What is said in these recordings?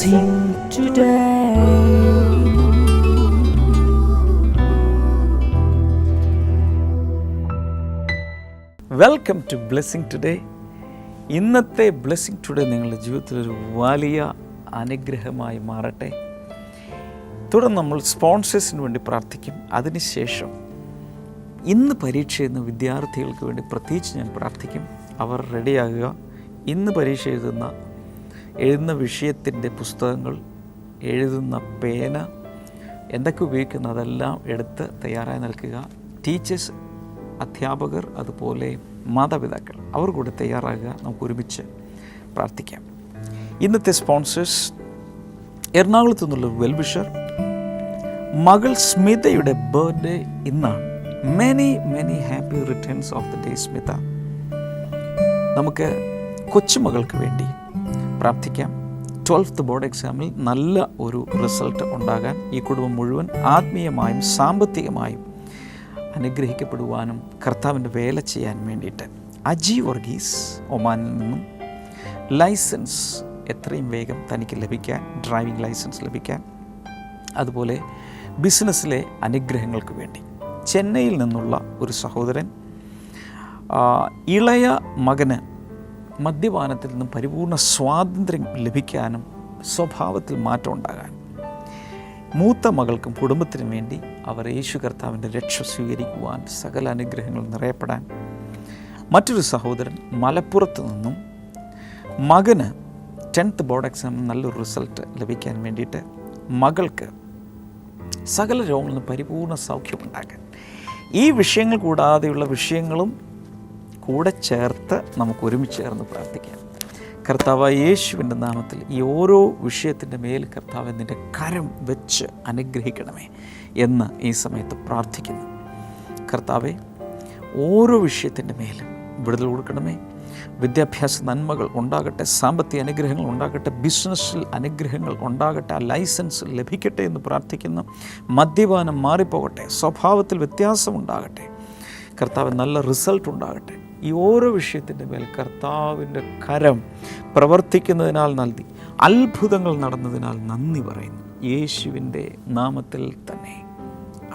blessing today. Welcome to blessing today. ഇന്നത്തെ blessing today നിങ്ങളുടെ ജീവിതത്തിലൊരു വലിയ അനുഗ്രഹമായി മാറട്ടെ. തുടർന്ന് നമ്മൾ സ്പോൺസേഴ്സിന് വേണ്ടി പ്രാർത്ഥിക്കും. അതിനുശേഷം ഇന്ന് പരീക്ഷ എഴുതുന്ന വിദ്യാർത്ഥികൾക്ക് വേണ്ടി പ്രത്യേകിച്ച് ഞാൻ പ്രാർത്ഥിക്കും. അവർ റെഡിയാകുക. ഇന്ന് പരീക്ഷ എഴുതുന്ന വിഷയത്തിൻ്റെ പുസ്തകങ്ങൾ, എഴുതുന്ന പേന, എന്തൊക്കെ ഉപയോഗിക്കുന്ന അതെല്ലാം എടുത്ത് തയ്യാറായി നിൽക്കുക. ടീച്ചേഴ്സ്, അധ്യാപകർ, അതുപോലെ മാതാപിതാക്കൾ അവർ കൂടെ തയ്യാറാകുക. നമുക്ക് ഒരുമിച്ച് പ്രാർത്ഥിക്കാം. ഇന്നത്തെ സ്പോൺസേഴ്സ് എറണാകുളത്തു നിന്നുള്ള വെൽവിഷർ, മകൾ സ്മിതയുടെ ബർത്ത്ഡേ ഇന്നാണ്. Many happy returns of the day Smitha. നമുക്ക് കൊച്ചുമകൾക്ക് വേണ്ടി പ്രാർത്ഥിക്കാം. 12th ബോർഡ് എക്സാമിൽ നല്ല ഒരു റിസൾട്ട് ഉണ്ടാകാൻ ഈ കുടുംബം മുഴുവൻ ആത്മീയമായും സാമ്പത്തികമായും അനുഗ്രഹിക്കപ്പെടുവാനും കർത്താവിൻ്റെ വേല ചെയ്യാൻ വേണ്ടിയിട്ട്. അജി വർഗീസ് ഒമാനിൽ നിന്നും ലൈസൻസ് എത്രയും വേഗം തനിക്ക് ലഭിക്കാൻ, ഡ്രൈവിംഗ് ലൈസൻസ് ലഭിക്കാൻ, അതുപോലെ ബിസിനസ്സിലെ അനുഗ്രഹങ്ങൾക്ക് വേണ്ടി. ചെന്നൈയിൽ നിന്നുള്ള ഒരു സഹോദരൻ, ഇളയ മകന് മദ്യപാനത്തിൽ നിന്നും പരിപൂർണ സ്വാതന്ത്ര്യം ലഭിക്കാനും സ്വഭാവത്തിൽ മാറ്റം ഉണ്ടാകാനും, മൂത്ത മകൾക്കും കുടുംബത്തിനും വേണ്ടി അവർ യേശു കർത്താവിൻ്റെ രക്ഷ സ്വീകരിക്കുവാൻ, സകല അനുഗ്രഹങ്ങൾ നിറയപ്പെടാൻ. മറ്റൊരു സഹോദരൻ മലപ്പുറത്ത് നിന്നും മകന് 10th ബോർഡ് എക്സാമിൽ നല്ലൊരു റിസൾട്ട് ലഭിക്കാൻ വേണ്ടിയിട്ട്, മകൾക്ക് സകല രോഗങ്ങളിൽ നിന്ന് പരിപൂർണ സൗഖ്യമുണ്ടാക്കാൻ. ഈ വിഷയങ്ങൾ കൂടാതെയുള്ള വിഷയങ്ങളും കൂടെ ചേർത്ത് നമുക്ക് ഒരുമിച്ച് ചേർന്ന് പ്രാർത്ഥിക്കാം. കർത്താവ് യേശുവിൻ്റെ നാമത്തിൽ ഈ ഓരോ വിഷയത്തിൻ്റെ മേൽ കർത്താവ് നിൻ്റെ കരം വെച്ച് അനുഗ്രഹിക്കണമേ എന്ന് ഈ സമയത്ത് പ്രാർത്ഥിക്കുന്നു. കർത്താവെ, ഓരോ വിഷയത്തിൻ്റെ മേലും വിടുതൽ കൊടുക്കണമേ. വിദ്യാഭ്യാസ നന്മകൾ ഉണ്ടാകട്ടെ, സാമ്പത്തിക അനുഗ്രഹങ്ങൾ ഉണ്ടാകട്ടെ, ബിസിനസ്സിൽ അനുഗ്രഹങ്ങൾ ഉണ്ടാകട്ടെ, ആ ലൈസൻസ് ലഭിക്കട്ടെ എന്ന് പ്രാർത്ഥിക്കുന്നു. മദ്യപാനം മാറിപ്പോകട്ടെ, സ്വഭാവത്തിൽ വ്യത്യാസമുണ്ടാകട്ടെ, കർത്താവ് നല്ല റിസൾട്ട് ഉണ്ടാകട്ടെ. ഈ ഓരോ വിഷയത്തിൻ്റെ മേൽ കർത്താവിൻ്റെ കരം പ്രവർത്തിക്കുന്നതിനാൽ നന്ദി, അത്ഭുതങ്ങൾ നടന്നതിനാൽ നന്ദി പറയുന്നു. യേശുവിൻ്റെ നാമത്തിൽ തന്നെ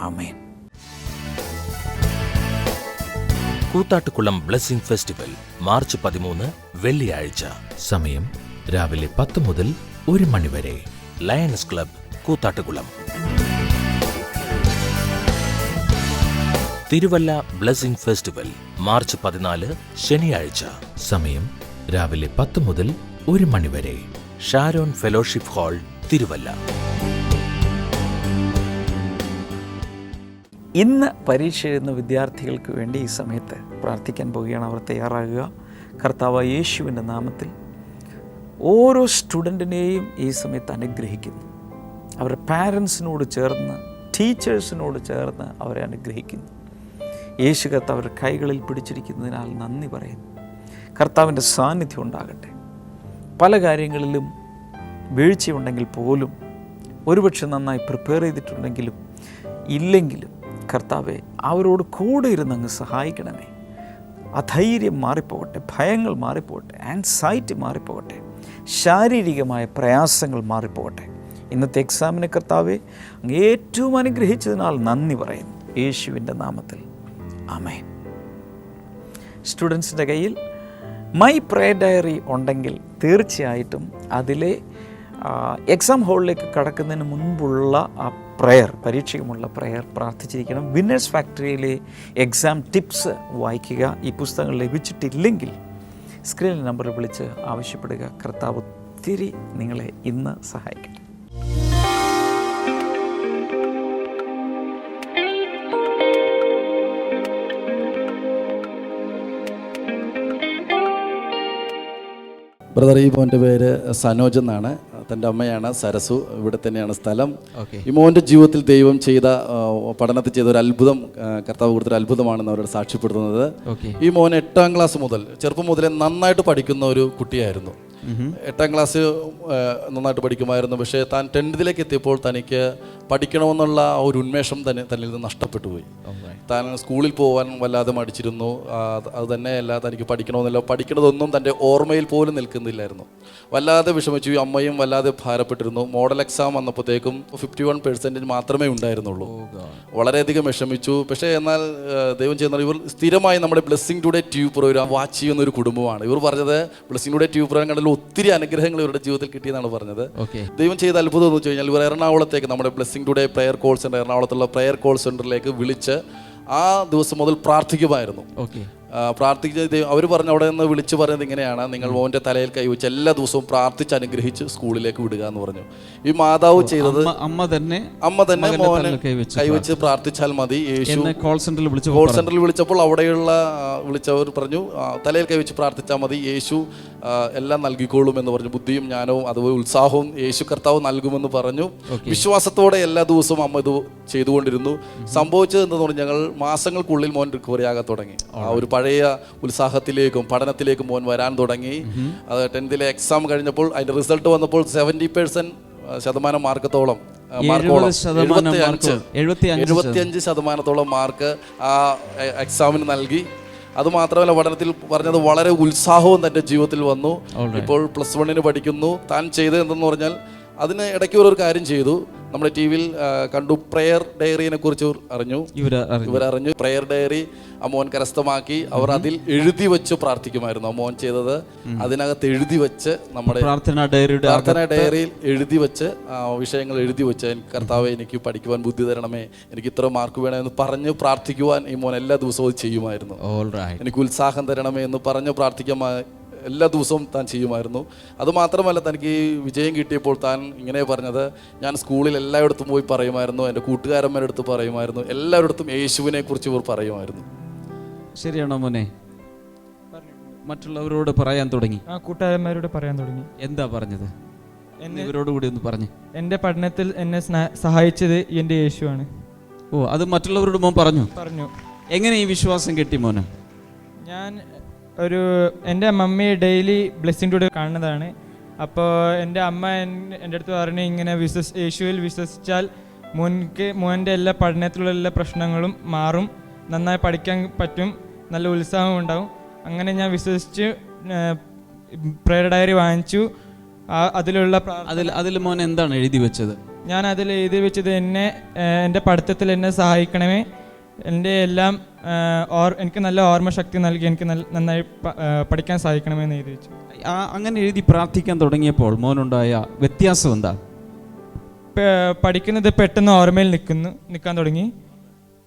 ആമേൻ. കൂത്താട്ടുകുളം ബ്ലെസ്സിംഗ് ഫെസ്റ്റിവൽ മാർച്ച് 13 വെള്ളിയാഴ്ച. സമയം രാവിലെ 10 മുതൽ 1 മണി വരെ. Lions club, Koothattukulam. Thiruvalla blessing festival March 14 ശനിയാഴ്ച. സമയം രാവിലെ 10 മുതൽ 1 മണി വരെ. Sharon fellowship hall, Thiruvalla. ഇന്ന് പരീക്ഷ എഴുതുന്ന വിദ്യാർത്ഥികൾക്ക് വേണ്ടി ഈ സമയത്ത് പ്രാർത്ഥിക്കാൻ പോവുകയാണ്. അവർ തയ്യാറാകുക. കർത്താവ് യേശുവിൻ്റെ നാമത്തിൽ ഓരോ സ്റ്റുഡൻറ്റിനെയും ഈ സമയത്ത് അനുഗ്രഹിക്കുന്നു. അവരുടെ പാരൻസിനോട് ചേർന്ന്, ടീച്ചേഴ്സിനോട് ചേർന്ന് അവരെ അനുഗ്രഹിക്കുന്നു. യേശു കർത്താവ് അവരുടെ കൈകളിൽ പിടിച്ചിരിക്കുന്നതിനാൽ നന്ദി പറയുന്നു. കർത്താവിൻ്റെ സാന്നിധ്യം ഉണ്ടാകട്ടെ. പല കാര്യങ്ങളിലും വീഴ്ചയുണ്ടെങ്കിൽ പോലും, ഒരുപക്ഷെ നന്നായി പ്രിപ്പയർ ചെയ്തിട്ടുണ്ടെങ്കിലും ഇല്ലെങ്കിലും, കർത്താവെ അവരോട് കൂടെ ഇരുന്ന് അങ്ങ് സഹായിക്കണമേ. അധൈര്യം മാറിപ്പോകട്ടെ, ഭയങ്ങൾ മാറിപ്പോകട്ടെ, ആൻസൈറ്റി മാറിപ്പോകട്ടെ, ശാരീരികമായ പ്രയാസങ്ങൾ മാറിപ്പോകട്ടെ. ഇന്നത്തെ എക്സാമിന് കർത്താവെ അങ്ങ് ഏറ്റവും അനുഗ്രഹിച്ചതിനാൽ നന്ദി പറയുന്നു. യേശുവിൻ്റെ നാമത്തിൽ ആമേൻ. സ്റ്റുഡൻസിൻ്റെ കയ്യിൽ മൈ പ്രേയർ ഡയറി ഉണ്ടെങ്കിൽ തീർച്ചയായിട്ടും അതിലെ എക്സാം ഹോളിലേക്ക് കടക്കുന്നതിന് മുൻപുള്ള ആ പ്രയർ, പരീക്ഷയ്ക്കുമുള്ള പ്രയർ പ്രാർത്ഥിച്ചിരിക്കണം. വിന്നേഴ്സ് ഫാക്ടറിയിലെ എക്സാം ടിപ്സ് വായിക്കുക. ഈ പുസ്തകങ്ങൾ ലഭിച്ചിട്ടില്ലെങ്കിൽ സ്ക്രീനിൽ നമ്പറിൽ വിളിച്ച് ആവശ്യപ്പെടുക. കർത്താവ് ഒത്തിരി നിങ്ങളെ ഇന്ന് സഹായിക്കട്ടെ. ബ്രദർ, ഈ മോൻ്റെ പേര് സനോജ് എന്നാണ്. തൻ്റെ അമ്മയാണ് സരസു. ഇവിടെ തന്നെയാണ് സ്ഥലം. ഈ മോൻ്റെ ജീവിതത്തിൽ ദൈവം ചെയ്ത, പഠനത്തിൽ ചെയ്ത ഒരു അത്ഭുതം, കർത്താവ് കൊടുത്തൊരു അത്ഭുതമാണെന്ന് അവരോട് സാക്ഷ്യപ്പെടുത്തുന്നത്. ഈ മോൻ 8ാം ക്ലാസ് മുതൽ, ചെറുപ്പം മുതലേ നന്നായിട്ട് പഠിക്കുന്ന ഒരു കുട്ടിയായിരുന്നു. 8ാം ക്ലാസ് നന്നായിട്ട് പഠിക്കുമായിരുന്നു. പക്ഷേ താൻ 10th എത്തിയപ്പോൾ തനിക്ക് പഠിക്കണമെന്നുള്ള ആ ഒരു ഉന്മേഷം തന്നിൽ നിന്ന് നഷ്ടപ്പെട്ടു പോയി. താൻ സ്കൂളിൽ പോകാൻ വല്ലാതെ മടിച്ചിരുന്നു. അത് തന്നെയല്ല, തനിക്ക് പഠിക്കണമെന്നില്ല, പഠിക്കുന്നതൊന്നും തൻ്റെ ഓർമ്മയിൽ പോലും നിൽക്കുന്നില്ലായിരുന്നു. വല്ലാതെ വിഷമിച്ചു. അമ്മയും വല്ലാതെ ഭാരപ്പെട്ടിരുന്നു. മോഡൽ എക്സാം വന്നപ്പോഴത്തേക്കും 51% മാത്രമേ ഉണ്ടായിരുന്നുള്ളൂ. വളരെയധികം വിഷമിച്ചു. പക്ഷേ എന്നാൽ ദൈവം ചെയ്യുന്ന ഇവർ സ്ഥിരമായി നമ്മുടെ blessing today tube programme watch ചെയ്യുന്ന ഒരു കുടുംബമാണ്. ഇവർ പറഞ്ഞത് ബ്ലെസ്സിംഗ് ടുഡേ ട്യൂബ് പ്രോഗ്രാം കണ്ടതിൽ ഒത്തിരി അനുഗ്രഹങ്ങൾ ഇവരുടെ ജീവിതത്തിൽ കിട്ടിയെന്നാണ് പറഞ്ഞത്. ദൈവം ചെയ്ത അത്ഭുതം എന്ന് വെച്ച് കഴിഞ്ഞാൽ ഇവർ എറണാകുളത്തേക്ക് നമ്മുടെ blessing today prayer call centre, എറണാകുളത്തുള്ള പ്രെയർ കോൾ സെൻ്ററിലേക്ക് വിളിച്ച് ആ ദിവസം മുതൽ പ്രാർത്ഥിക്കുമായിരുന്നു. പ്രാർത്ഥിച്ച് അവർ പറഞ്ഞു, അവിടെ നിന്ന് വിളിച്ച് പറയുന്നത് ഇങ്ങനെയാണ്: നിങ്ങൾ മോൻ്റെ തലയിൽ കൈവച്ച് എല്ലാ ദിവസവും പ്രാർത്ഥിച്ച് അനുഗ്രഹിച്ച് സ്കൂളിലേക്ക് വിടുക എന്ന് പറഞ്ഞു. ഈ മാതാവ് ചെയ്തത് അമ്മ തന്നെ മോനെ കൈവച്ച് പ്രാർത്ഥിച്ചാൽ മതി. യേശു കോൾ സെന്ററിൽ വിളിച്ചപ്പോൾ അവിടെയുള്ള വിളിച്ചവർ പറഞ്ഞു, തലയിൽ കൈവച്ച് പ്രാർത്ഥിച്ചാൽ മതി, യേശു എല്ലാം നൽകിക്കോളും എന്ന് പറഞ്ഞു. ബുദ്ധിയും ജ്ഞാനവും അതുപോലെ ഉത്സാഹവും യേശു കർത്താവ് നൽകുമെന്ന് പറഞ്ഞു. വിശ്വാസത്തോടെ എല്ലാ ദിവസവും അമ്മ ഇത് ചെയ്തുകൊണ്ടിരുന്നു. സംഭവിച്ചത് എന്തെന്ന് പറഞ്ഞാൽ ഞങ്ങൾ മാസങ്ങൾക്കുള്ളിൽ മോൻ റിക്കവറി ആകാൻ തുടങ്ങി. ആ ഒരു പഴയ ഉത്സാഹത്തിലേക്കും പഠനത്തിലേക്കും മോൻ വരാൻ തുടങ്ങി. അത് 10th എക്സാം കഴിഞ്ഞപ്പോൾ അതിന്റെ റിസൾട്ട് വന്നപ്പോൾ 70% മാർക്കത്തോളം 75% മാർക്ക് ആ എക്സാമിന് നൽകി. അതുമാത്രമല്ല, പഠനത്തിൽ പറഞ്ഞത് വളരെ ഉത്സാഹവും തൻ്റെ ജീവിതത്തിൽ വന്നു. ഇപ്പോൾ +1 പഠിക്കുന്നു. താൻ ചെയ്തത് എന്തെന്ന് പറഞ്ഞാൽ അതിന് ഇടയ്ക്ക് ഒരു കാര്യം ചെയ്തു. നമ്മുടെ ടി വിയിൽ കണ്ടു, പ്രെയർ ഡയറിയെ കുറിച്ച് ഇവരറിഞ്ഞു. പ്രെയർ ഡയറി മോൻ കരസ്ഥമാക്കി. അവർ അതിൽ എഴുതി വെച്ച് പ്രാർത്ഥിക്കുമായിരുന്നു. മോൻ ചെയ്തത് അതിനകത്ത് എഴുതി വെച്ച്, നമ്മുടെ പ്രാർത്ഥന ഡയറിയിൽ എഴുതി വെച്ച് വിഷയങ്ങൾ എഴുതി വെച്ച്, കർത്താവേ എനിക്ക് പഠിക്കുവാൻ ബുദ്ധി തരണമേ, എനിക്ക് ഇത്ര മാർക്ക് വേണമെന്ന് പറഞ്ഞ് പ്രാർത്ഥിക്കുവാൻ ഈ മോൻ എല്ലാ ദിവസവും ചെയ്യുമായിരുന്നു. എനിക്ക് ഉത്സാഹം തരണമേ എന്ന് പറഞ്ഞ് പ്രാർത്ഥിക്കാൻ എല്ലാ ദിവസവും താൻ ചെയ്യുമായിരുന്നു. അതുമാത്രമല്ല, തനിക്ക് ഈ വിജയം കിട്ടിയപ്പോൾ താൻ ഇങ്ങനെ പറഞ്ഞത്, ഞാൻ സ്കൂളിൽ എല്ലായിടത്തും പോയി പറയുമായിരുന്നു, എൻ്റെ കൂട്ടുകാരന്മാരുടെ അടുത്ത് പറയുമായിരുന്നു, എല്ലായിടത്തും യേശുവിനെ കുറിച്ച് ഇവർ പറയുമായിരുന്നു. ശരിയാണോ മോനെ? മറ്റുള്ളവരോട് പറയാൻ തുടങ്ങി? കൂട്ടുകാരന്മാരോട് പറയാൻ തുടങ്ങി. എന്താ പറഞ്ഞത്? ഇവരോട് കൂടി ഒന്ന് പറഞ്ഞു. എൻ്റെ പഠനത്തിൽ എന്നെ സഹായിച്ചത് എൻ്റെ യേശുവാണ്. അത് മറ്റുള്ളവരോട് മോൻ പറഞ്ഞു? എങ്ങനെ ഈ വിശ്വാസം കിട്ടി മോന്? ഞാൻ എൻ്റെ മമ്മി ഡെയിലി ബ്ലെസ്സിംഗ് ടുഡേ കാണുന്നതാണ്. അപ്പോൾ എൻ്റെ അമ്മ എൻ്റെ അടുത്ത് പറഞ്ഞു, ഇങ്ങനെ യേശുവിൽ വിശ്വസിച്ചാൽ മോൻ്റെ എല്ലാ പഠനത്തിലുള്ള എല്ലാ പ്രശ്നങ്ങളും മാറും, നന്നായി പഠിക്കാൻ പറ്റും, നല്ല ഉത്സാഹം ഉണ്ടാവും. അങ്ങനെ ഞാൻ വിശ്വസിച്ച് പ്രേയർ ഡയറി വാങ്ങിച്ചു. അതിൽ മോൻ എന്താണ് എഴുതി വെച്ചത്? ഞാൻ അതിൽ എഴുതി വെച്ചത്, എൻ്റെ പഠിത്തത്തിൽ എന്നെ സഹായിക്കണമേ, എൻ്റെ എല്ലാം എനിക്ക് നല്ല ഓർമ്മശക്തി നൽകി, എനിക്ക് നന്നായി പഠിക്കാൻ സാധിക്കണമെന്ന് എഴുതി വെച്ചു. അങ്ങനെ എഴുതി പ്രാർത്ഥിക്കാൻ തുടങ്ങിയപ്പോൾ മോനുണ്ടായ വ്യത്യാസം എന്താ? പഠിക്കുന്നത് പെട്ടെന്ന് ഓർമ്മയിൽ നിൽക്കാൻ തുടങ്ങി.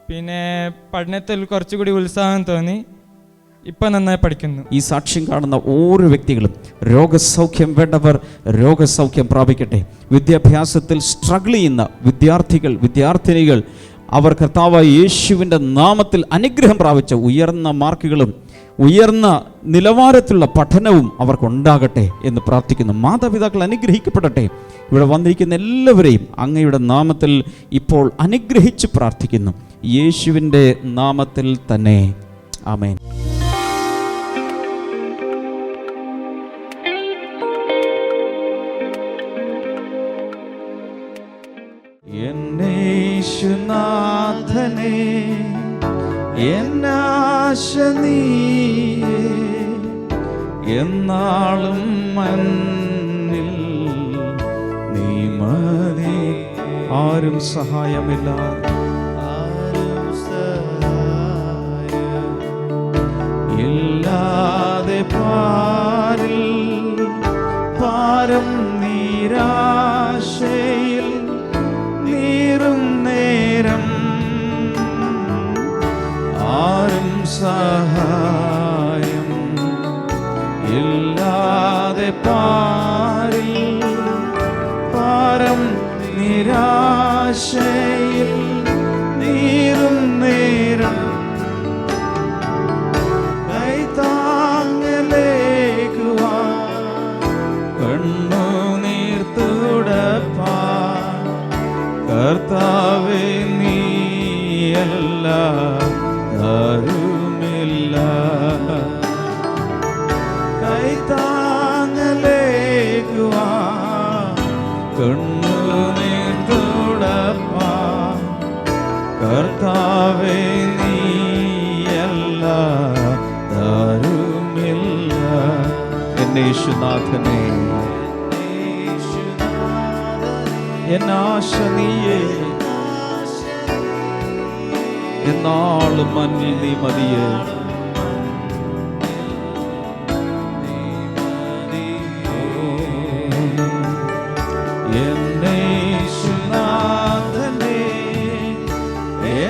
പിന്നെ പഠനത്തിൽ കുറച്ചുകൂടി ഉത്സാഹം തോന്നി. ഇപ്പം നന്നായി പഠിക്കുന്നു. ഈ സാക്ഷ്യം കാണുന്ന ഓരോ വ്യക്തികളും രോഗസൗഖ്യം വേണ്ടവർ രോഗസൗഖ്യം പ്രാപിക്കട്ടെ. വിദ്യാഭ്യാസത്തിൽ സ്ട്രഗിൾ ചെയ്യുന്ന വിദ്യാർത്ഥിനികൾ അവർ കർത്താവായ യേശുവിൻ്റെ നാമത്തിൽ അനുഗ്രഹം പ്രാപിച്ച ഉയർന്ന മാർക്കുകളും ഉയർന്ന നിലവാരത്തിലുള്ള പഠനവും അവർക്കുണ്ടാകട്ടെ എന്ന് പ്രാർത്ഥിക്കുന്നു. മാതാപിതാക്കൾ അനുഗ്രഹിക്കപ്പെടട്ടെ. ഇവിടെ വന്നിരിക്കുന്ന എല്ലാവരെയും അങ്ങയുടെ നാമത്തിൽ ഇപ്പോൾ അനുഗ്രഹിച്ച് പ്രാർത്ഥിക്കുന്നു, യേശുവിൻ്റെ നാമത്തിൽ തന്നെ. ആമേൻ. യേശുനാഥനേ എന്നാശ നീയേ, എന്നാളും മന്നിൽ നീ മതി. ആരും സഹായമില്ല, ഇല്ലാതെ പാരിൽ പാരം നിരാശയിൽ നീറും നേരം ആരും സഹായം ഇല്ലാതെ പാരിൽ പാരം നിരാശയിൽ നീറും നേരം കർത്താവേ നീയല്ല ആരുമില്ല. എന്നേശുനാഥനെ, എന്നാശ നീയേ, എന്നാളും മഞ്ഞിൽ നീ മതിയേ. എന്നേശുനാഥനെ,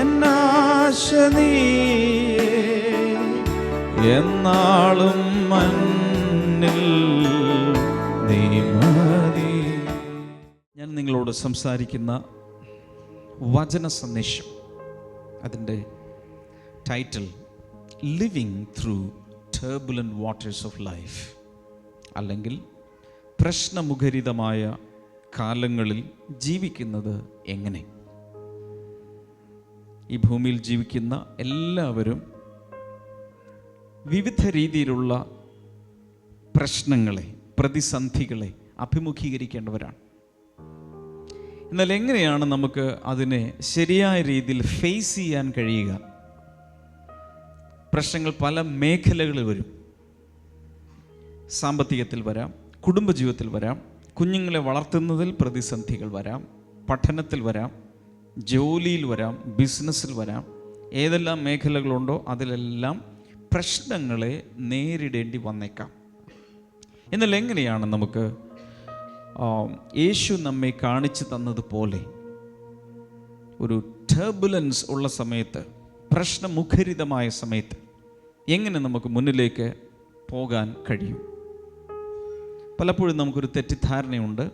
എന്നാശ നീയേ, എന്നാളും മഞ്ഞിൽ നീ മതി. ഞാൻ നിങ്ങളോട് സംസാരിക്കുന്ന വചന സന്ദേശം, അതിൻ്റെ title living through turbulent waters of life, അല്ലെങ്കിൽ പ്രശ്നമുഖരിതമായ കാലങ്ങളിൽ ജീവിക്കുന്നത് എങ്ങനെ. ഈ ഭൂമിയിൽ ജീവിക്കുന്ന എല്ലാവരും വിവിധ രീതിയിലുള്ള പ്രശ്നങ്ങളെ, പ്രതിസന്ധികളെ അഭിമുഖീകരിക്കേണ്ടവരാണ്. എന്നാൽ എങ്ങനെയാണ് നമുക്ക് അതിനെ ശരിയായ രീതിയിൽ ഫേസ് ചെയ്യാൻ കഴിയുക? പ്രശ്നങ്ങൾ പല മേഖലകളിൽ വരും. സാമ്പത്തികത്തിൽ വരാം, കുടുംബജീവിതത്തിൽ വരാം, കുഞ്ഞുങ്ങളെ വളർത്തുന്നതിൽ പ്രതിസന്ധികൾ വരാം, പഠനത്തിൽ വരാം, ജോലിയിൽ വരാം, ബിസിനസ്സിൽ വരാം. ഏതെല്ലാം മേഖലകളുണ്ടോ അതിലെല്ലാം പ്രശ്നങ്ങളെ നേരിടേണ്ടി വന്നേക്കാം. എന്നാൽ എങ്ങനെയാണ് നമുക്ക് യേശു നമ്മെ കാണിച്ചു തന്നതുപോലെ ഒരു ടർബുലൻസ് ഉള്ള സമയത്ത്, പ്രശ്നമുഖരിതമായ സമയത്ത് എങ്ങനെ നമുക്ക് മുന്നിലേക്ക് പോകാൻ കഴിയും? പലപ്പോഴും നമുക്കൊരു തെറ്റിദ്ധാരണയുണ്ട്.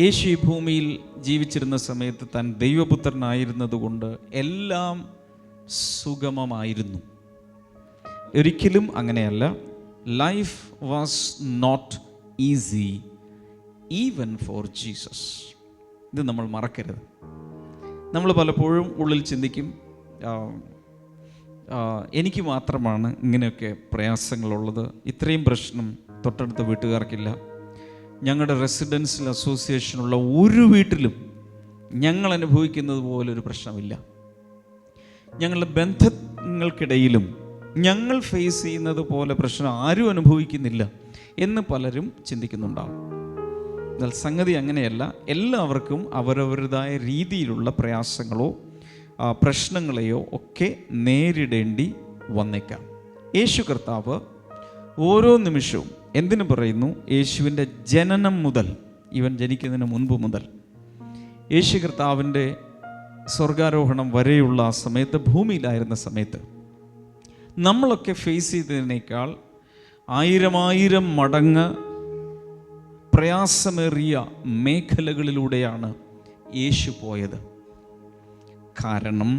യേശു ഈ ഭൂമിയിൽ ജീവിച്ചിരുന്ന സമയത്ത് താൻ ദൈവപുത്രനായിരുന്നതുകൊണ്ട് എല്ലാം സുഗമമായിരുന്നു. ഒരിക്കലും അങ്ങനെയല്ല. Life was not easy even for Jesus. ഇത് നമ്മൾ മറക്കരുത്. നമ്മൾ പലപ്പോഴും ഉള്ളിൽ ചിന്തിക്കും, എനിക്ക് മാത്രമാണ് ഇങ്ങനെയൊക്കെ പ്രയാസങ്ങളുള്ളത്, ഇത്രയും പ്രശ്നം തൊട്ടടുത്ത വീട്ടുകാർക്കില്ല, ഞങ്ങളുടെ റെസിഡൻഷ്യൽ അസോസിയേഷനുള്ള ഒരു വീട്ടിലും ഞങ്ങൾ അനുഭവിക്കുന്നത് പോലൊരു പ്രശ്നമില്ല, ഞങ്ങളുടെ ബന്ധങ്ങൾക്കിടയിലും ഞങ്ങൾ ഫേസ് ചെയ്യുന്നത് പോലെ പ്രശ്നം ആരും അനുഭവിക്കുന്നില്ല എന്ന് പലരും ചിന്തിക്കുന്നുണ്ടാവും. എന്നാൽ സംഗതി അങ്ങനെയല്ല. എല്ലാവർക്കും അവരവരുടേതായ രീതിയിലുള്ള പ്രയാസങ്ങളോ പ്രശ്നങ്ങളെയോ ഒക്കെ നേരിടേണ്ടി വന്നേക്കാം. യേശു കർത്താവ് ഓരോ നിമിഷവും എന്തിനു പറയുന്നു, യേശുവിൻ്റെ ജനനം മുതൽ, ഇവൻ ജനിക്കുന്നതിന് മുൻപ് മുതൽ, യേശു കർത്താവിൻ്റെ സ്വർഗാരോഹണം വരെയുള്ള ആ സമയത്ത്, ഭൂമിയിലായിരുന്ന സമയത്ത് നമ്മളൊക്കെ ഫേസ് ചെയ്തതിനേക്കാൾ 1000 മടങ്ങ് പ്രയാസമേറിയ മേഖലകളിലൂടെയാണ് യേശു പോയത്. കാരണം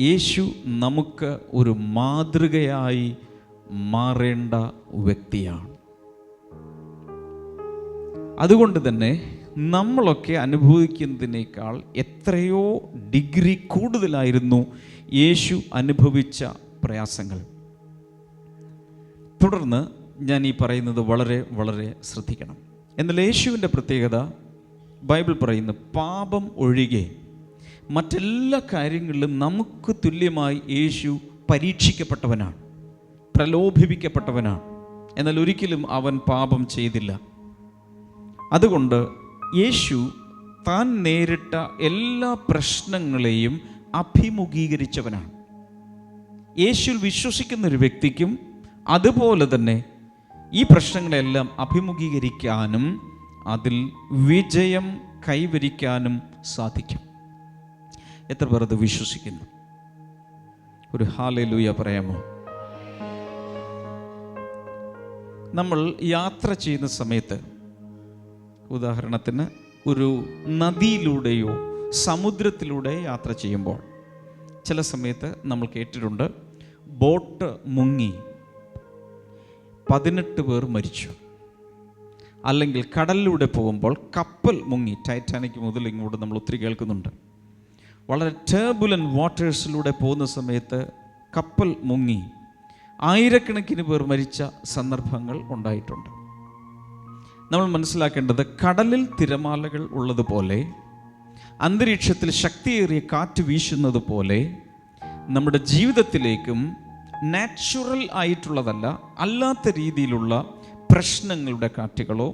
യേശു നമുക്ക് ഒരു മാതൃകയായി മാറേണ്ട വ്യക്തിയാണ്. അതുകൊണ്ട് തന്നെ നമ്മളൊക്കെ അനുഭവിക്കുന്നതിനേക്കാൾ എത്രയോ ഡിഗ്രി കൂടുതലായിരുന്നു യേശു അനുഭവിച്ച പ്രയാസങ്ങൾ. തുടർന്ന് ഞാൻ ഈ പറയുന്നത് വളരെ വളരെ ശ്രദ്ധിക്കണം. എന്നാൽ യേശുവിൻ്റെ പ്രത്യേകത, ബൈബിൾ പറയുന്നു, പാപം ഒഴികെ മറ്റെല്ലാ കാര്യങ്ങളിലും നമുക്ക് തുല്യമായി യേശു പരീക്ഷിക്കപ്പെട്ടവനാണ്, പ്രലോഭിപ്പിക്കപ്പെട്ടവനാണ്. എന്നാൽ ഒരിക്കലും അവൻ പാപം ചെയ്തില്ല. അതുകൊണ്ട് യേശു താൻ നേരിട്ട എല്ലാ പ്രശ്നങ്ങളെയും അഭിമുഖീകരിച്ചവനാണ്. യേശുവിൽ വിശ്വസിക്കുന്ന ഒരു വ്യക്തിക്കും അതുപോലെ തന്നെ ഈ പ്രശ്നങ്ങളെല്ലാം അഭിമുഖീകരിക്കാനും അതിൽ വിജയം കൈവരിക്കാനും സാധിക്കും. എത്ര പേർ അത് വിശ്വസിക്കുന്നു? ഒരു ഹല്ലേലൂയ പറയാമോ? നമ്മൾ യാത്ര ചെയ്യുന്ന സമയത്ത്, ഉദാഹരണത്തിന് ഒരു നദിയിലൂടെയോ സമുദ്രത്തിലൂടെ യാത്ര ചെയ്യുമ്പോൾ ചില സമയത്ത് നമ്മൾ കേട്ടിട്ടുണ്ട്, ബോട്ട് മുങ്ങി 18 പേർ മരിച്ചു. അല്ലെങ്കിൽ കടലിലൂടെ പോകുമ്പോൾ കപ്പൽ മുങ്ങി. ടൈറ്റാനിക് മുതൽ ഇങ്ങോട്ട് നമ്മൾ ഒത്തിരി കേൾക്കുന്നുണ്ട്. വളരെ ടർബുലന്റ് വാട്ടേഴ്സിലൂടെ പോകുന്ന സമയത്ത് കപ്പൽ മുങ്ങി 1000കണക്കിന് പേർ മരിച്ച സന്ദർഭങ്ങൾ ഉണ്ടായിട്ടുണ്ട്. നമ്മൾ മനസ്സിലാക്കേണ്ടത്, കടലിൽ തിരമാലകൾ ഉള്ളതുപോലെ, അന്തരീക്ഷത്തിൽ ശക്തിയേറിയ കാറ്റ് വീശുന്നത് പോലെ നമ്മുടെ ജീവിതത്തിലേക്കും നാച്ചുറൽ ആയിട്ടുള്ളതല്ല, അല്ലാത്ത രീതിയിലുള്ള പ്രശ്നങ്ങളുടെ കാറ്റുകളോ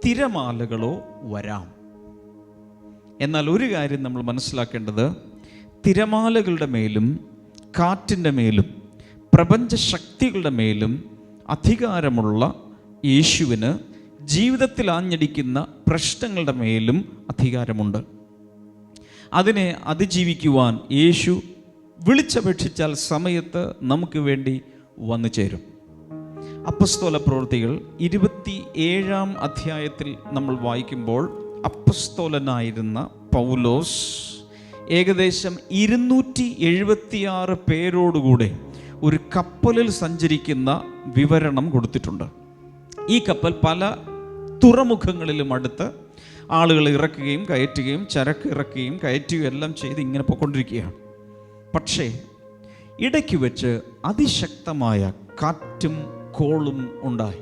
തിരമാലകളോ വരാം. എന്നാൽ ഒരു കാര്യം നമ്മൾ മനസ്സിലാക്കേണ്ടത്, തിരമാലകളുടെ മേലും കാറ്റിൻ്റെ മേലും പ്രപഞ്ച ശക്തികളുടെ മേലും അധികാരമുള്ള യേശുവിന് ജീവിതത്തിൽ ആഞ്ഞടിക്കുന്ന പ്രശ്നങ്ങളുടെ മേലും അധികാരമുണ്ട്. അതിനെ അതിജീവിക്കുവാൻ യേശു വിളിച്ചപേക്ഷിച്ചാൽ സമയത്ത് നമുക്ക് വേണ്ടി വന്നു ചേരും. അപ്പസ്തോല പ്രവൃത്തികൾ 27-ാം അധ്യായത്തിൽ നമ്മൾ വായിക്കുമ്പോൾ അപ്പസ്തോലനായിരുന്ന പൗലോസ് ഏകദേശം 276 പേരോടുകൂടെ ഒരു കപ്പലിൽ സഞ്ചരിക്കുന്ന വിവരണം കൊടുത്തിട്ടുണ്ട്. ഈ കപ്പൽ പല തുറമുഖങ്ങളിലും അടുത്ത് ആളുകൾ ഇറക്കുകയും കയറ്റുകയും ചരക്ക് ഇറക്കുകയും കയറ്റുകയും എല്ലാം ചെയ്ത് ഇങ്ങനെ പോയിക്കൊണ്ടിരിക്കുകയാണ്. പക്ഷേ ഇടയ്ക്ക് വെച്ച് അതിശക്തമായ കാറ്റും കോളും ഉണ്ടായി.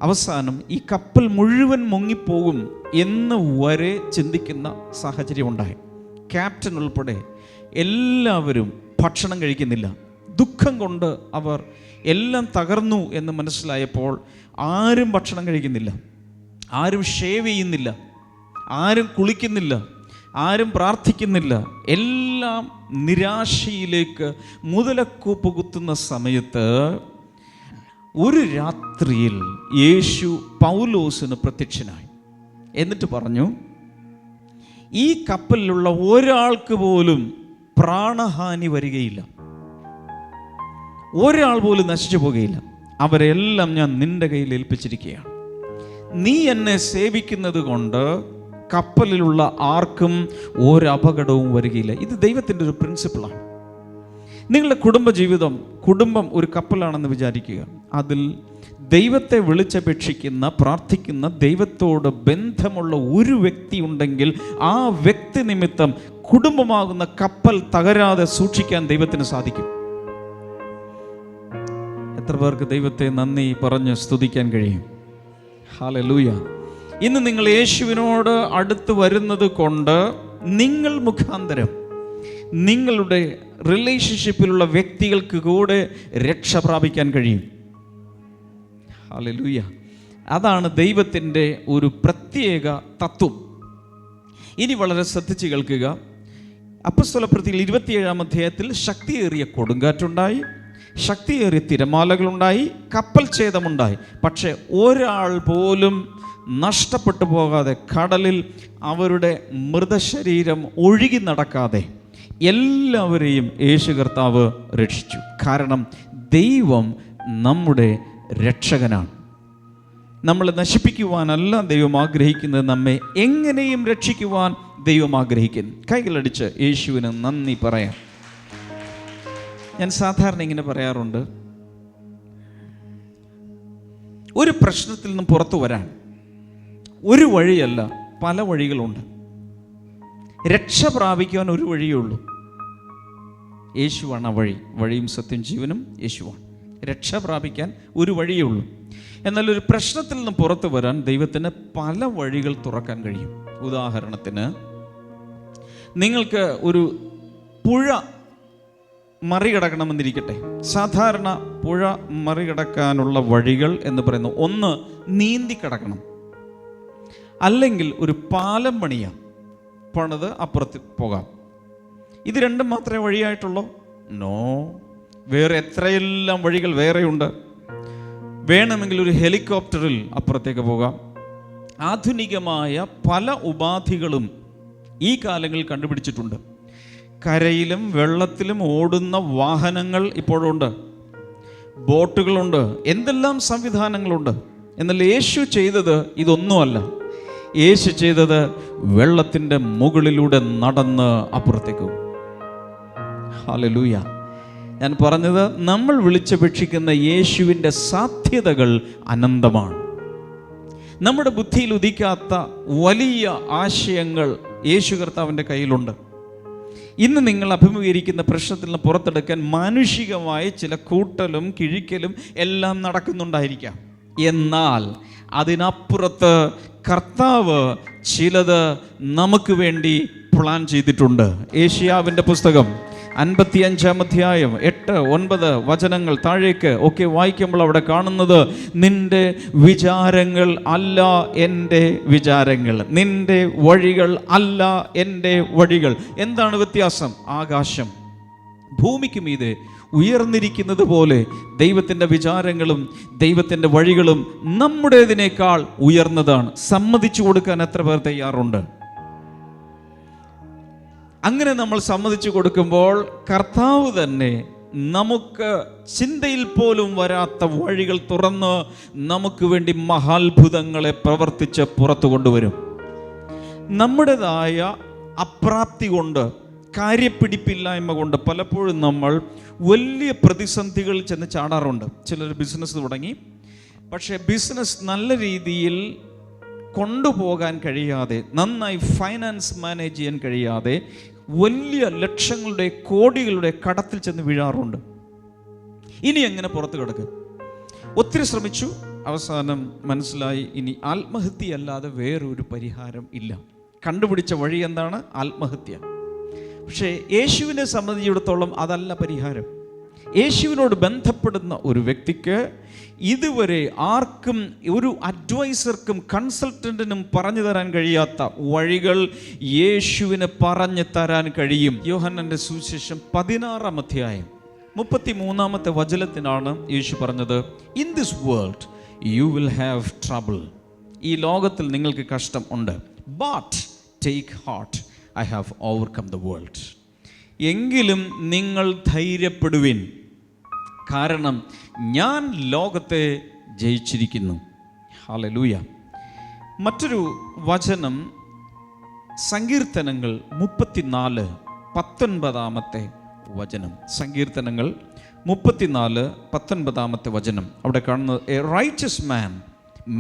അവസാനം ഈ കപ്പൽ മുഴുവൻ മുങ്ങിപ്പോകും എന്ന് വരെ ചിന്തിക്കുന്ന സാഹചര്യം ഉണ്ടായി. ക്യാപ്റ്റൻ ഉൾപ്പെടെ എല്ലാവരും ഭക്ഷണം കഴിക്കുന്നില്ല. ദുഃഖം കൊണ്ട് അവർ എല്ലാം തകർന്നു എന്ന് മനസ്സിലായപ്പോൾ ആരും ഭക്ഷണം കഴിക്കുന്നില്ല, ആരും ഷേവ് ചെയ്യുന്നില്ല, ആരും കുളിക്കുന്നില്ല, ആരും പ്രാർത്ഥിക്കുന്നില്ല. എല്ലാം നിരാശയിലേക്ക് മുതലക്കൂപ്പ് കുത്തുന്ന സമയത്ത് ഒരു രാത്രിയിൽ യേശു പൗലോസിന് പ്രത്യക്ഷനായി. എന്നിട്ട് പറഞ്ഞു, ഈ കപ്പലിലുള്ള ഒരാൾക്ക് പോലും പ്രാണഹാനി വരികയില്ല, ഒരാൾ പോലും നശിച്ചു പോകുകയില്ല. അവരെല്ലാം ഞാൻ നിന്റെ കയ്യിൽ ഏൽപ്പിച്ചിരിക്കുകയാണ്. നീ എന്നെ സേവിക്കുന്നത് കൊണ്ട് കപ്പലിലുള്ള ആർക്കും ഒരപകടവും വരികയില്ല. ഇത് ദൈവത്തിൻ്റെ ഒരു പ്രിൻസിപ്പിളാണ്. നിങ്ങളുടെ കുടുംബം ഒരു കപ്പലാണെന്ന് വിചാരിക്കുക. അതിൽ ദൈവത്തെ വിളിച്ചപേക്ഷിക്കുന്ന, പ്രാർത്ഥിക്കുന്ന, ദൈവത്തോട് ബന്ധമുള്ള ഒരു വ്യക്തി ഉണ്ടെങ്കിൽ ആ വ്യക്തി നിമിത്തം കുടുംബമാകുന്ന കപ്പൽ തകരാതെ സൂക്ഷിക്കാൻ ദൈവത്തിന് സാധിക്കും. എത്ര പേർക്ക് ദൈവത്തെ നന്ദി പറഞ്ഞ് സ്തുതിക്കാൻ കഴിയും? ഹല്ലേലൂയ. ഇന്ന് നിങ്ങൾ യേശുവിനോട് അടുത്ത് വരുന്നത് കൊണ്ട് നിങ്ങൾ മുഖാന്തരം നിങ്ങളുടെ റിലേഷൻഷിപ്പിലുള്ള വ്യക്തികൾക്ക് കൂടെ രക്ഷ പ്രാപിക്കാൻ കഴിയും. ഹല്ലേലൂയ. അതാണ് ദൈവത്തിൻ്റെ ഒരു പ്രത്യേക തത്വം. ഇനി വളരെ ശ്രദ്ധിച്ച് കേൾക്കുക. അപ്പോസ്തലപ്രവൃത്തിയിൽ 27-ാം അധ്യായത്തിൽ ശക്തിയേറിയ കൊടുങ്കാറ്റുണ്ടായി, ശക്തിയേറിയ തിരമാലകളുണ്ടായി, കപ്പൽ ഛേദമുണ്ടായി. പക്ഷേ ഒരാൾ പോലും നഷ്ടപ്പെട്ടു പോകാതെ, കടലിൽ അവരുടെ മൃതശരീരം ഒഴുകി നടക്കാതെ എല്ലാവരെയും യേശു കർത്താവ് രക്ഷിച്ചു. കാരണം ദൈവം നമ്മുടെ രക്ഷകനാണ്. നമ്മളെ നശിപ്പിക്കുവാനല്ല ദൈവം ആഗ്രഹിക്കുന്നത്, നമ്മെ എങ്ങനെയും രക്ഷിക്കുവാൻ ദൈവം ആഗ്രഹിക്കുന്നു. കൈകളടിച്ച് യേശുവിന് നന്ദി പറയാം. ഞാൻ സാധാരണ ഇങ്ങനെ പറയാറുണ്ട്, ഒരു പ്രശ്നത്തിൽ നിന്നും പുറത്തു വരാൻ ഒരു വഴിയല്ല, പല വഴികളുണ്ട്. രക്ഷ പ്രാപിക്കുവാൻ ഒരു വഴിയേ ഉള്ളൂ. യേശുവാണ് ആ വഴി. വഴിയും സത്യം ജീവനും യേശുവാണ്. രക്ഷ പ്രാപിക്കാൻ ഒരു വഴിയേ ഉള്ളൂ. എന്നാൽ ഒരു പ്രശ്നത്തിൽ നിന്ന് പുറത്തു വരാൻ ദൈവത്തിന് പല വഴികൾ തുറക്കാൻ കഴിയും. ഉദാഹരണത്തിന്, നിങ്ങൾക്ക് ഒരു പുഴ മറികടക്കണമെന്നിരിക്കട്ടെ. സാധാരണ പുഴ മറികടക്കാനുള്ള വഴികൾ എന്ന് പറയുന്നത്, ഒന്ന് നീന്തി കടക്കണം, അല്ലെങ്കിൽ ഒരു പാലം പണിത് അപ്പുറത്ത് പോകാം. ഇത് രണ്ടും മാത്രമേ വഴിയായിട്ടുള്ളൂ? നോ, വേറെ എത്രയെല്ലാം വഴികൾ വേറെയുണ്ട്. വേണമെങ്കിൽ ഒരു ഹെലികോപ്റ്ററിൽ അപ്പുറത്തേക്ക് പോകാം. ആധുനികമായ പല ഉപാധികളും ഈ കാലങ്ങളിൽ കണ്ടുപിടിച്ചിട്ടുണ്ട്. കരയിലും വെള്ളത്തിലും ഓടുന്ന വാഹനങ്ങൾ ഇപ്പോഴുണ്ട്, ബോട്ടുകളുണ്ട്, എന്തെല്ലാം സംവിധാനങ്ങളുണ്ട്. എന്നാൽ യേശു ചെയ്തത് ഇതൊന്നുമല്ല. യേശു ചെയ്തത് വെള്ളത്തിൻ്റെ മുകളിലൂടെ നടന്ന് അപ്പുറത്തേക്ക്. ഹല്ലേലൂയ. ഞാൻ പറഞ്ഞത്, നമ്മൾ വിളിച്ചപേക്ഷിക്കുന്ന യേശുവിൻ്റെ സാധ്യതകൾ അനന്തമാണ്. നമ്മുടെ ബുദ്ധിയിൽ ഉദിക്കാത്ത വലിയ ആശയങ്ങൾ യേശു കർത്താവിൻ്റെ കയ്യിലുണ്ട്. ഇന്ന് നിങ്ങൾ അഭിമുഖീകരിക്കുന്ന പ്രശ്നത്തിൽ നിന്ന് പുറത്തെടുക്കാൻ മാനുഷികമായ ചില കൂട്ടലും കിഴിക്കലും എല്ലാം നടക്കുന്നുണ്ടായിരിക്കാം. എന്നാൽ അതിനപ്പുറത്ത് കർത്താവ് ചിലത് നമുക്ക് വേണ്ടി പ്ലാൻ ചെയ്തിട്ടുണ്ട്. ഏഷ്യാവിൻ്റെ പുസ്തകം 55-ാം അധ്യായം 8-9 വചനങ്ങൾ താഴേക്ക് ഒക്കെ വായിക്കുമ്പോൾ അവിടെ കാണുന്നത്, നിന്റെ വിചാരങ്ങൾ അല്ല എൻ്റെ വിചാരങ്ങൾ, നിന്റെ വഴികൾ അല്ല എൻ്റെ വഴികൾ. എന്താണ് വ്യത്യാസം? ആകാശം ഭൂമിക്ക് മീതെ ഉയർന്നിരിക്കുന്നത് പോലെ ദൈവത്തിൻ്റെ വിചാരങ്ങളും ദൈവത്തിൻ്റെ വഴികളും നമ്മുടേതിനേക്കാൾ ഉയർന്നതാണ്. സമ്മതിച്ചു കൊടുക്കാൻ എത്ര പേർ തയ്യാറുണ്ട്? അങ്ങനെ നമ്മൾ സമ്മതിച്ചു കൊടുക്കുമ്പോൾ കർത്താവ് തന്നെ നമുക്ക് ചിന്തയിൽ പോലും വരാത്ത വഴികൾ തുറന്ന് നമുക്ക് വേണ്ടി മഹാത്ഭുതങ്ങളെ പ്രവർത്തിച്ച് പുറത്തു കൊണ്ടുവരും. നമ്മുടേതായ അപ്രാപ്തി കൊണ്ട്, കാര്യപ്പിടിപ്പില്ലായ്മ കൊണ്ട് പലപ്പോഴും നമ്മൾ വലിയ പ്രതിസന്ധികളിൽ ചെന്ന് ചാടാറുണ്ട്. ചിലർ ബിസിനസ് തുടങ്ങി, പക്ഷേ ബിസിനസ് നല്ല രീതിയിൽ കൊണ്ടുപോകാൻ കഴിയാതെ, നന്നായി ഫൈനാൻസ് മാനേജ് ചെയ്യാൻ കഴിയാതെ വലിയ ലക്ഷങ്ങളുടെ കോടികളുടെ കടത്തിൽ ചെന്ന് വീഴാറുണ്ട്. ഇനി എങ്ങനെ പുറത്ത് കിടക്കും? ഒത്തിരി ശ്രമിച്ചു, അവസാനം മനസ്സിലായി ഇനി ആത്മഹത്യയല്ലാതെ വേറൊരു പരിഹാരം ഇല്ല. കണ്ടുപിടിച്ച വഴി എന്താണ്? ആത്മഹത്യ. പക്ഷേ യേശുവിനെ സംബന്ധിച്ചിടത്തോളം അതല്ല പരിഹാരം. യേശുവിനോട് ബന്ധപ്പെടുന്ന ഒരു വ്യക്തിക്ക് ഇതുവരെ ആർക്കും, ഒരു അഡ്വൈസർക്കും കൺസൾട്ടൻറ്റിനും പറഞ്ഞു തരാൻ കഴിയാത്ത വഴികൾ യേശുവിന് പറഞ്ഞു തരാൻ കഴിയും. യോഹന്നാന്റെ സുവിശേഷം 16-ാം അധ്യായം 33-ാമത്തെ വചനത്തിനാണ് യേശു പറഞ്ഞത്, in this world you will have trouble. ഈ ലോകത്തിൽ നിങ്ങൾക്ക് കഷ്ടം ഉണ്ട്. But take heart, I have overcome the world. എങ്കിലും നിങ്ങൾ ധൈര്യപ്പെടുവിൻ, കാരണം ഞാൻ ലോകത്തെ ജയിച്ചിരിക്കുന്നു. ഹല്ലേലൂയ. മറ്റൊരു വചനം സങ്കീർത്തനങ്ങൾ 34-19 വചനം. സങ്കീർത്തനങ്ങൾ 34-19 വചനം. അവിടെ കാണുന്നത്, A righteous man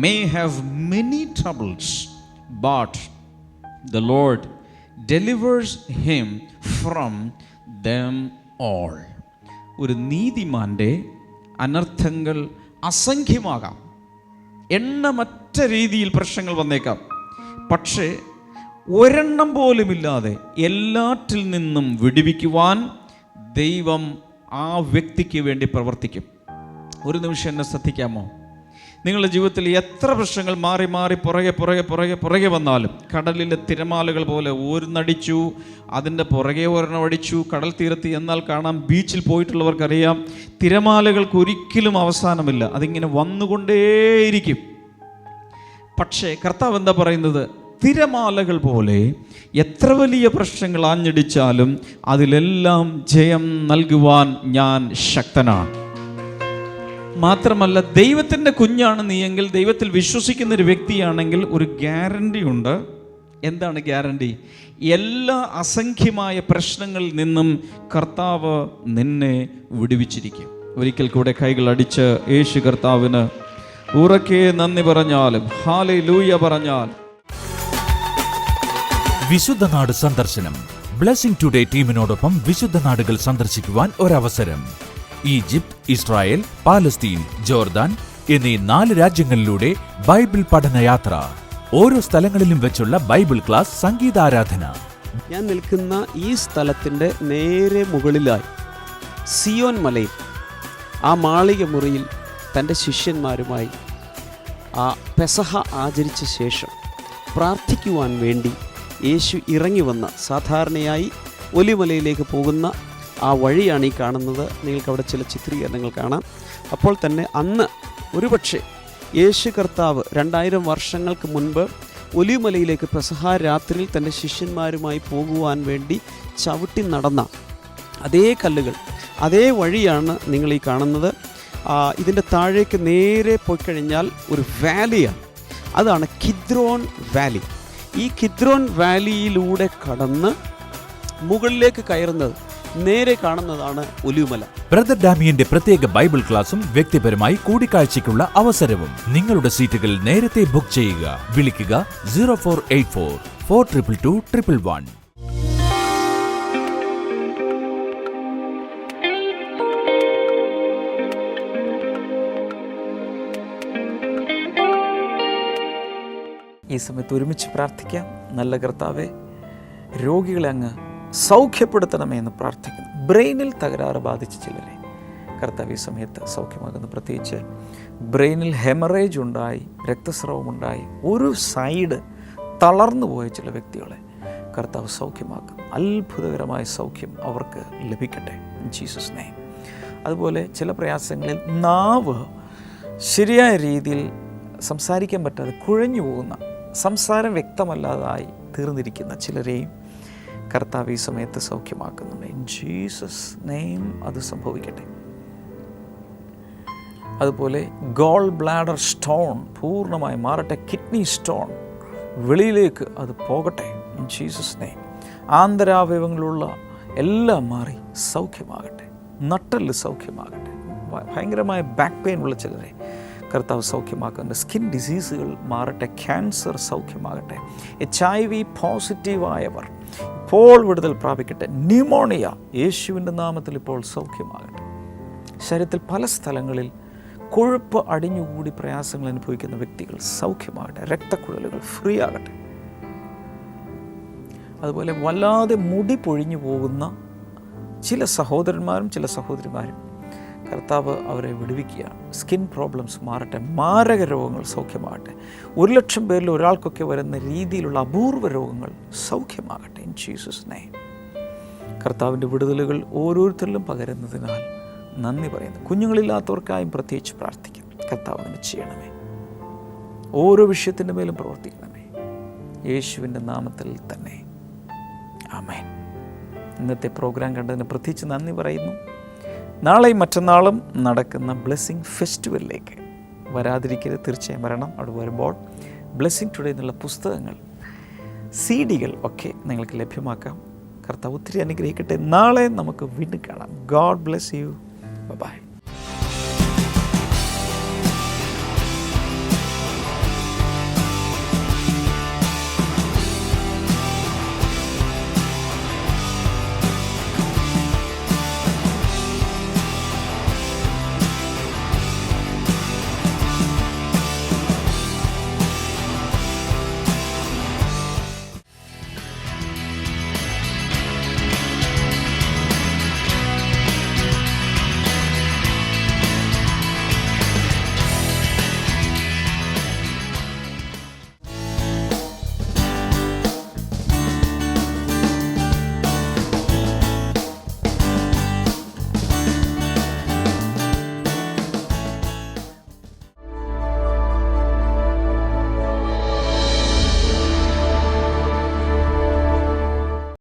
may have many troubles but the Lord delivers him from them all. ഒരു നീതിമാന്റെ അനർത്ഥങ്ങൾ അസംഖ്യമാകാം, എണ്ണമറ്റ രീതിയിൽ പ്രശ്നങ്ങൾ വന്നേക്കാം, പക്ഷേ ഒരെണ്ണം പോലുമില്ലാതെ എല്ലാറ്റിൽ നിന്നും വിടുവിക്കുവാൻ ദൈവം ആ വ്യക്തിക്ക് വേണ്ടി പ്രവർത്തിക്കും. ഒരു നിമിഷം എന്നെ ശ്രദ്ധിക്കാമോ? നിങ്ങളുടെ ജീവിതത്തിൽ എത്ര പ്രശ്നങ്ങൾ മാറി മാറി പുറകെ വന്നാലും, കടലിലെ തിരമാലകൾ പോലെ ഓരോന്നടിച്ചു, അതിൻ്റെ പുറകെ ഒരെണ്ണം അടിച്ചു, കടൽ തീരത്ത് എന്നാൽ കാണാം, ബീച്ചിൽ പോയിട്ടുള്ളവർക്കറിയാം, തിരമാലകൾക്ക് ഒരിക്കലും അവസാനമില്ല, അതിങ്ങനെ വന്നുകൊണ്ടേയിരിക്കും. പക്ഷേ കർത്താവ് എന്താ പറയുന്നത്? തിരമാലകൾ പോലെ എത്ര വലിയ പ്രശ്നങ്ങൾ ആഞ്ഞടിച്ചാലും അതിലെല്ലാം ജയം നൽകുവാൻ ഞാൻ ശക്തനാണ്. മാത്രമല്ല, ദൈവത്തിൻ്റെ കുഞ്ഞാണ് നീയെങ്കിൽ, ദൈവത്തിൽ വിശ്വസിക്കുന്ന ഒരു വ്യക്തിയാണെങ്കിൽ ഒരു ഗ്യാരണ്ടി ഉണ്ട്. എന്താണ് ഗ്യാരണ്ടി? എല്ലാ അസംഖ്യമായ പ്രശ്നങ്ങളിൽ നിന്നും കർത്താവ് നിന്നെ വിടുവിച്ചിരിക്കും. ഒരിക്കൽ കൂടെ കൈകൾ അടിച്ച് യേശു കർത്താവിന് ഉറക്കെ നന്ദി പറഞ്ഞാലും, ഹല്ലേലൂയ പറഞ്ഞാൽ. വിശുദ്ധ നാട് സന്ദർശനം. ബ്ലെസ്സിംഗ് ടുഡേ ടീമിനോടൊപ്പം വിശുദ്ധ നാടുകൾ സന്ദർശിക്കുവാൻ ഒരവസരം. ഈജിപ്ത്, ഇസ്രായേൽ, പാലസ്തീൻ, ജോർദാൻ എന്നീ 4 രാജ്യങ്ങളിലൂടെ ബൈബിൾ പഠനയാത്ര. ഓരോ സ്ഥലങ്ങളിലും വെച്ചുള്ള ബൈബിൾ ക്ലാസ്, സംഗീതാരാധന. ഞാൻ നിൽക്കുന്ന ഈ സ്ഥലത്തിൻ്റെ നേരെ മുകളിലായി സിയോൻ മലയിൽ ആ മാളിക മുറിയിൽ തൻ്റെ ശിഷ്യന്മാരുമായി ആ പെസഹ ആചരിച്ച ശേഷം പ്രാർത്ഥിക്കുവാൻ വേണ്ടി യേശു ഇറങ്ങി വന്ന, സാധാരണയായി ഒലിമലയിലേക്ക് പോകുന്ന ആ വഴിയാണ് ഈ കാണുന്നത്. നിങ്ങൾക്കവിടെ ചില ചിത്രീകരണങ്ങൾ കാണാം. അപ്പോൾ തന്നെ അന്ന് ഒരുപക്ഷെ യേശു കർത്താവ് 2000 വർഷങ്ങൾക്ക് മുൻപ് ഒലിമലയിലേക്ക് പെസഹ രാത്രിയിൽ തൻ്റെ ശിഷ്യന്മാരുമായി പോകുവാൻ വേണ്ടി ചവിട്ടി നടന്ന അതേ കല്ലുകൾ, അതേ വഴിയാണ് നിങ്ങൾ ഈ കാണുന്നത്. ഇതിൻ്റെ താഴേക്ക് നേരെ പോയി കഴിഞ്ഞാൽ ഒരു വാലിയാണ്, അതാണ് കിദ്രോൺ വാലി. ഈ കിദ്രോൺ വാലിയിലൂടെ കടന്ന് മുകളിലേക്ക് കയറുന്നത് നേരെ കാണുന്നതാണ് ഒലിവുമല. ബ്രദർ ഡാമിയന്റെ പ്രത്യേക ബൈബിൾ ക്ലാസും വ്യക്തിപരമായി കൂടിക്കാഴ്ചയ്ക്കുള്ള അവസരവും. നിങ്ങളുടെ സീറ്റുകൾ നേരത്തെ ബുക്ക് ചെയ്യുക. വിളിക്കുക 0484 422 111. ഈ സമയത്ത് ഒരുമിച്ച് പ്രാർത്ഥിക്കാം. നല്ല കർത്താവേ, രോഗികളെ അങ്ങ് സൗഖ്യപ്പെടുത്തണമേ എന്ന് പ്രാർത്ഥിക്കുന്നു. ബ്രെയിനിൽ തകരാറ് ബാധിച്ച ചിലരെ കർത്താവ് ഈ സമയത്ത് സൗഖ്യമാക്കുന്നു. പ്രത്യേകിച്ച് ബ്രെയിനിൽ ഹെമറേജ് ഉണ്ടായി, രക്തസ്രാവമുണ്ടായി, ഒരു സൈഡ് തളർന്നു പോയ ചില വ്യക്തികളെ കർത്താവ് സൗഖ്യമാക്കും. അത്ഭുതകരമായ സൗഖ്യം അവർക്ക് ലഭിക്കട്ടെ ഇൻ ജീസസ് നെയിം. അതുപോലെ ചില പ്രയാസങ്ങളിൽ നാവ് ശരിയായ രീതിയിൽ സംസാരിക്കാൻ പറ്റാതെ കുഴഞ്ഞു പോകുന്ന, സംസാരം വ്യക്തമല്ലാതായി തീർന്നിരിക്കുന്ന ചിലരെയും കർത്താവ് ഈ സമയത്ത് സൗഖ്യമാക്കുന്നുണ്ട് ഇൻ ജീസസ് നെയിം. അത് സംഭവിക്കട്ടെ. അതുപോലെ ഗോൾ ബ്ലാഡർ സ്റ്റോൺ പൂർണ്ണമായി മാറട്ടെ. കിഡ്നി സ്റ്റോൺ വെളിയിലേക്ക് അത് പോകട്ടെ ഇൻ ജീസസ് നെയിം. ആന്തരാവയവങ്ങളുള്ള എല്ലാം മാറി സൗഖ്യമാകട്ടെ. നട്ടെല്ല് സൗഖ്യമാകട്ടെ. ഭയങ്കരമായ ബാക്ക് പെയിൻ ഉള്ള ചിലരെ കർത്താവ് സൗഖ്യമാക്കുന്നുണ്ട്. സ്കിൻ ഡിസീസുകൾ മാറട്ടെ. ക്യാൻസർ സൗഖ്യമാകട്ടെ. HIV പോസിറ്റീവായവർ ഇപ്പോൾ വിടുതൽ പ്രാപിക്കട്ടെ. ന്യൂമോണിയ യേശുവിൻ്റെ നാമത്തിൽ ഇപ്പോൾ സൗഖ്യമാകട്ടെ. ശരീരത്തിൽ പല സ്ഥലങ്ങളിൽ കൊഴുപ്പ് അടിഞ്ഞുകൂടി പ്രയാസങ്ങൾ അനുഭവിക്കുന്ന വ്യക്തികൾ സൗഖ്യമാകട്ടെ. രക്തക്കുഴലുകൾ ഫ്രീ ആകട്ടെ. അതുപോലെ വല്ലാതെ മുടി പൊഴിഞ്ഞു പോകുന്ന ചില സഹോദരന്മാരും ചില സഹോദരിമാരും കർത്താവ് അവരെ വിടുവിക്കുകയാണ്. സ്കിൻ പ്രോബ്ലംസ് മാറട്ടെ. മാരക രോഗങ്ങൾ സൗഖ്യമാകട്ടെ. 1,00,000 പേരിൽ ഒരാൾക്കൊക്കെ വരുന്ന രീതിയിലുള്ള അപൂർവ രോഗങ്ങൾ സൗഖ്യമാകട്ടെ ഇൻ ജീസസ് നെയിം. കർത്താവിൻ്റെ വിടുതലുകൾ ഓരോരുത്തരിലും പകരുന്നതിനാൽ നന്ദി പറയുന്നു. കുഞ്ഞുങ്ങളില്ലാത്തവർക്കായും പ്രത്യേകിച്ച് പ്രാർത്ഥിക്കും. കർത്താവ് അങ്ങനെ ചെയ്യണമേ. ഓരോ വിഷയത്തിൻ്റെ മേലും പ്രവർത്തിക്കണമേ. യേശുവിൻ്റെ നാമത്തിൽ തന്നെ ആമേൻ. ഇന്നത്തെ പ്രോഗ്രാം കണ്ടതിന് പ്രത്യേകിച്ച് നന്ദി പറയുന്നു. നാളെയും മറ്റന്നാളും നടക്കുന്ന ബ്ലെസ്സിങ് ഫെസ്റ്റിവലിലേക്ക് വരാതിരിക്കരുത്. തീർച്ചയായും വരണം. അവിടെ വരുമ്പോൾ ബ്ലെസ്സിങ് ടുഡേ എന്നുള്ള പുസ്തകങ്ങൾ, CD-കൾ ഒക്കെ നിങ്ങൾക്ക് ലഭ്യമാക്കാം. കർത്താവ് ഒത്തിരി അനുഗ്രഹിക്കട്ടെ. നാളെ നമുക്ക് വീണ്ടും കാണാം. God bless you. ബൈ.